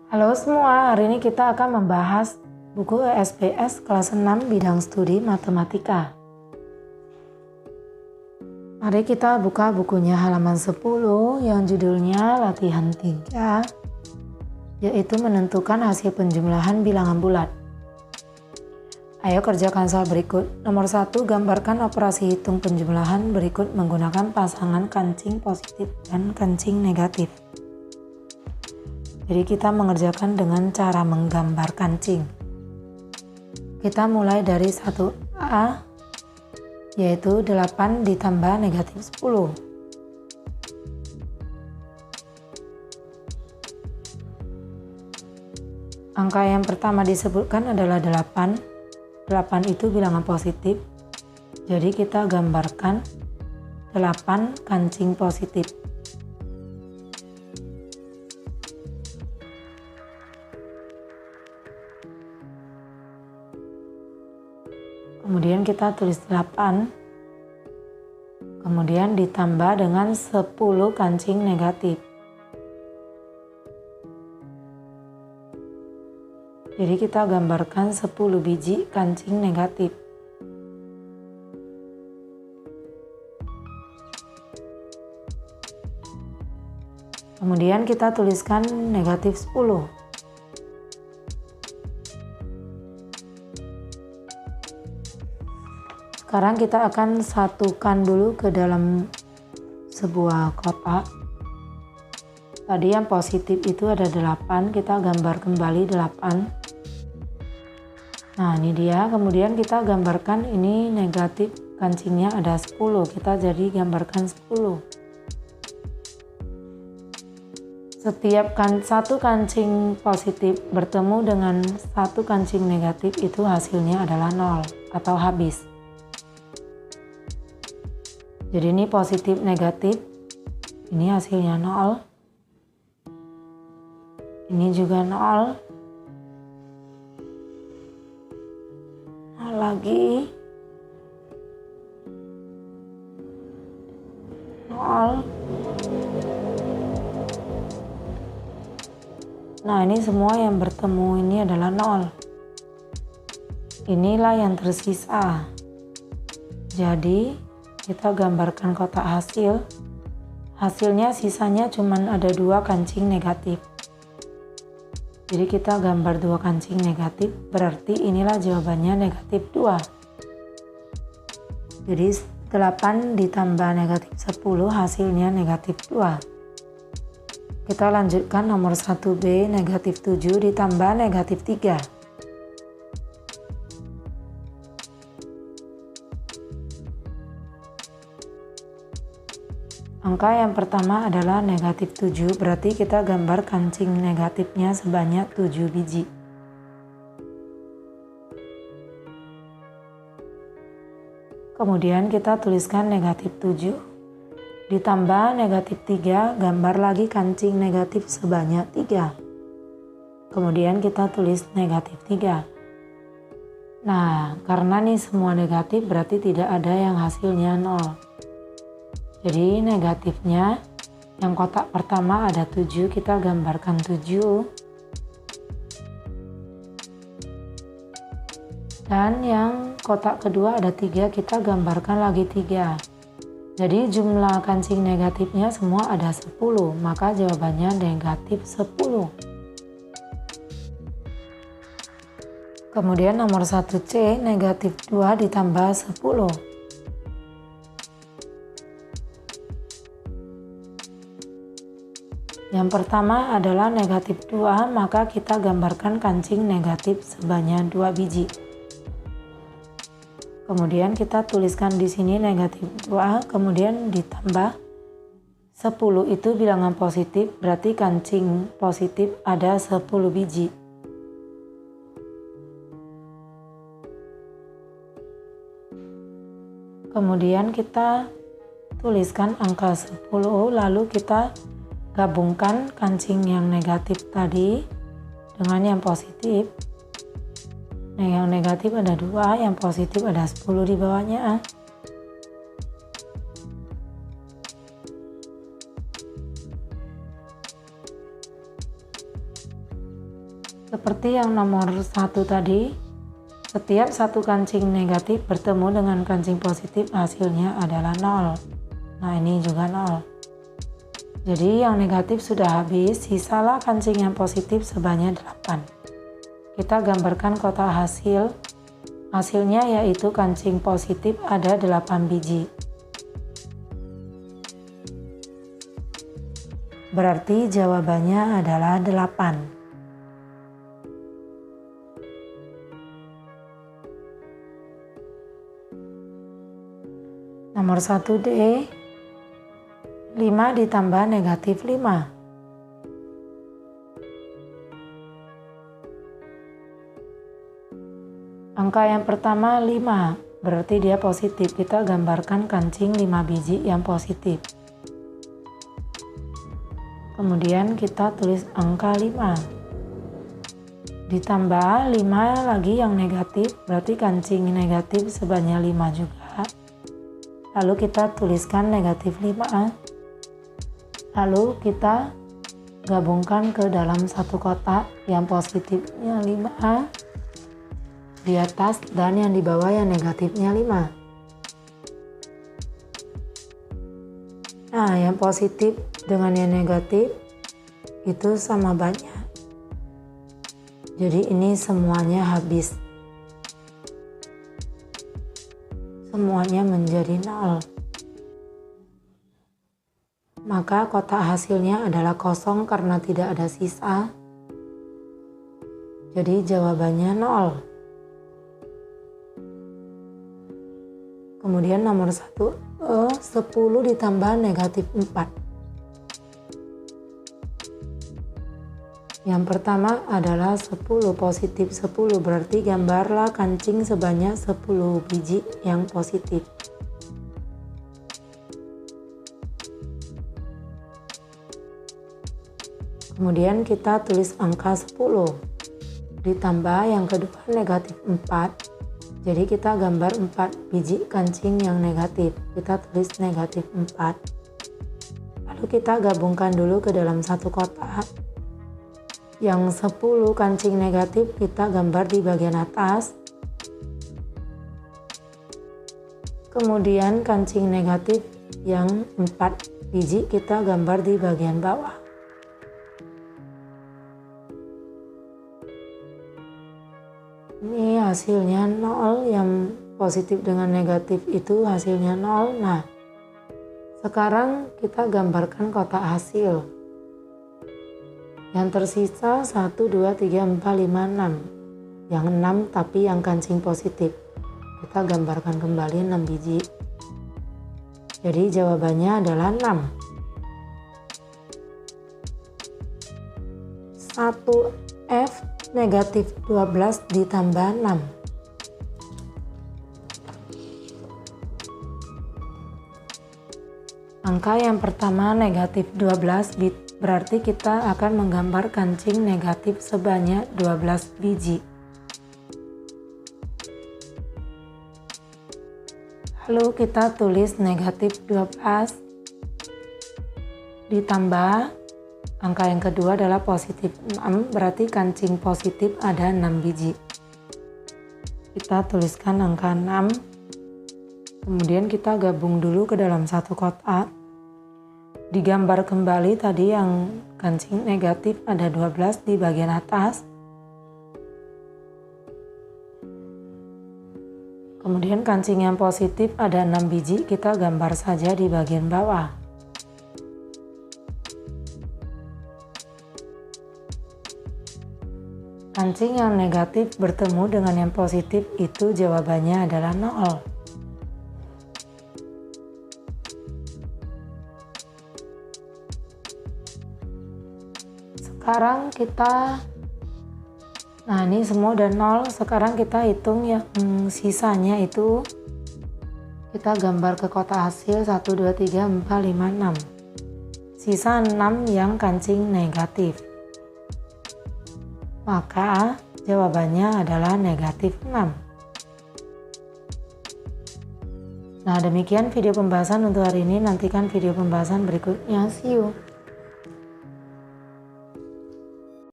Halo semua, hari ini kita akan membahas buku SPS kelas 6 bidang studi matematika. Mari kita buka bukunya halaman 10 yang judulnya latihan 3, yaitu menentukan hasil penjumlahan bilangan bulat. Ayo kerjakan soal berikut. Nomor 1, gambarkan operasi hitung penjumlahan berikut menggunakan pasangan kancing positif dan kancing negatif. Jadi kita mengerjakan dengan cara menggambar kancing. Kita mulai dari 1A, yaitu 8 ditambah negatif 10. Angka yang pertama disebutkan adalah 8. 8 itu bilangan positif. Jadi kita gambarkan 8 kancing positif. Kemudian kita tulis 8, kemudian ditambah dengan 10 kancing negatif. Jadi kita gambarkan 10 biji kancing negatif. Kemudian kita tuliskan negatif 10. Sekarang kita akan satukan dulu ke dalam sebuah kotak. Tadi yang positif itu ada 8, kita gambar kembali 8. Nah ini dia, kemudian kita gambarkan ini negatif, kancingnya ada 10, kita jadi gambarkan 10. Setiap satu kancing positif bertemu dengan satu kancing negatif itu hasilnya adalah 0 atau habis. Jadi ini positif negatif, ini hasilnya 0, ini juga 0, 0 lagi, 0. Nah ini semua yang bertemu ini adalah 0. Inilah yang tersisa. Jadi kita gambarkan kotak hasil. Hasilnya sisanya cuma ada 2 kancing negatif. Jadi kita gambar 2 kancing negatif, berarti inilah jawabannya negatif 2. Jadi 8 ditambah negatif 10 hasilnya negatif 2. Kita lanjutkan nomor 1B, negatif 7 ditambah negatif 3. Angka yang pertama adalah negatif 7, berarti kita gambar kancing negatifnya sebanyak 7 biji. Kemudian kita tuliskan negatif 7, ditambah negatif 3, gambar lagi kancing negatif sebanyak 3. Kemudian kita tulis negatif 3. Nah, karena nih semua negatif berarti tidak ada yang hasilnya 0. Jadi negatifnya yang kotak pertama ada 7, kita gambarkan 7. Dan yang kotak kedua ada 3, kita gambarkan lagi 3. Jadi jumlah kancing negatifnya semua ada 10, maka jawabannya negatif 10. Kemudian nomor 1C, negatif 2 ditambah 10. Yang pertama adalah negatif 2, maka kita gambarkan kancing negatif sebanyak 2 biji. Kemudian kita tuliskan di sini negatif 2, kemudian ditambah 10 itu bilangan positif, berarti kancing positif ada 10 biji. Kemudian kita tuliskan angka 10, lalu kita gabungkan kancing yang negatif tadi dengan yang positif. Nah, yang negatif ada 2, yang positif ada 10 di bawahnya. Seperti yang nomor 1 tadi, setiap satu kancing negatif bertemu dengan kancing positif hasilnya adalah 0. Nah, ini juga 0. Jadi yang negatif sudah habis, sisalah kancing yang positif sebanyak 8. Kita gambarkan kotak hasil. Hasilnya yaitu kancing positif ada 8 biji. Berarti jawabannya adalah 8. Nomor 1D, 5 ditambah negatif 5. Angka yang pertama 5, berarti dia positif. Kita gambarkan kancing 5 biji yang positif. Kemudian kita tulis angka 5. Ditambah 5 lagi yang negatif, berarti kancing negatif sebanyak 5 juga. Lalu kita tuliskan negatif 5. Lalu kita gabungkan ke dalam satu kotak, yang positifnya 5 di atas dan yang di bawah yang negatifnya 5. Nah, yang positif dengan yang negatif itu sama banyak. Jadi ini semuanya habis. Semuanya menjadi 0. Maka kotak hasilnya adalah kosong karena tidak ada sisa. Jadi jawabannya 0. Kemudian nomor 1, 10 ditambah negatif 4. Yang pertama adalah 10, positif 10, berarti gambarlah kancing sebanyak 10 biji yang positif. Kemudian kita tulis angka 10, ditambah yang kedua negatif 4. Jadi kita gambar 4 biji kancing yang negatif. Kita tulis negatif 4. Lalu kita gabungkan dulu ke dalam satu kotak. Yang 10 kancing negatif kita gambar di bagian atas. Kemudian kancing negatif yang 4 biji kita gambar di bagian bawah. Ini hasilnya 0, yang positif dengan negatif itu hasilnya 0. Nah, sekarang kita gambarkan kotak hasil. Yang tersisa 1, 2, 3, 4, 5, 6. Yang 6 tapi yang kancing positif. Kita gambarkan kembali 6 biji. Jadi jawabannya adalah 6. 1F negatif 12 ditambah 6. Angka yang pertama negatif 12 berarti kita akan menggambar kancing negatif sebanyak 12 biji. Lalu kita tulis negatif 12 ditambah angka yang kedua adalah positif 6, berarti kancing positif ada 6 biji. Kita tuliskan angka 6. Kemudian kita gabung dulu ke dalam satu kotak. Digambar kembali tadi yang kancing negatif ada 12 di bagian atas. Kemudian kancing yang positif ada 6 biji, kita gambar saja di bagian bawah. Kancing yang negatif bertemu dengan yang positif itu jawabannya adalah 0. Sekarang kita, nah ini semua udah 0, sekarang kita hitung yang sisanya itu. Kita gambar ke kotak hasil 1, 2, 3, 4, 5, 6. Sisa 6 yang kancing negatif. Maka jawabannya adalah negatif 6. Nah, demikian video pembahasan untuk hari ini. Nantikan video pembahasan berikutnya. See you.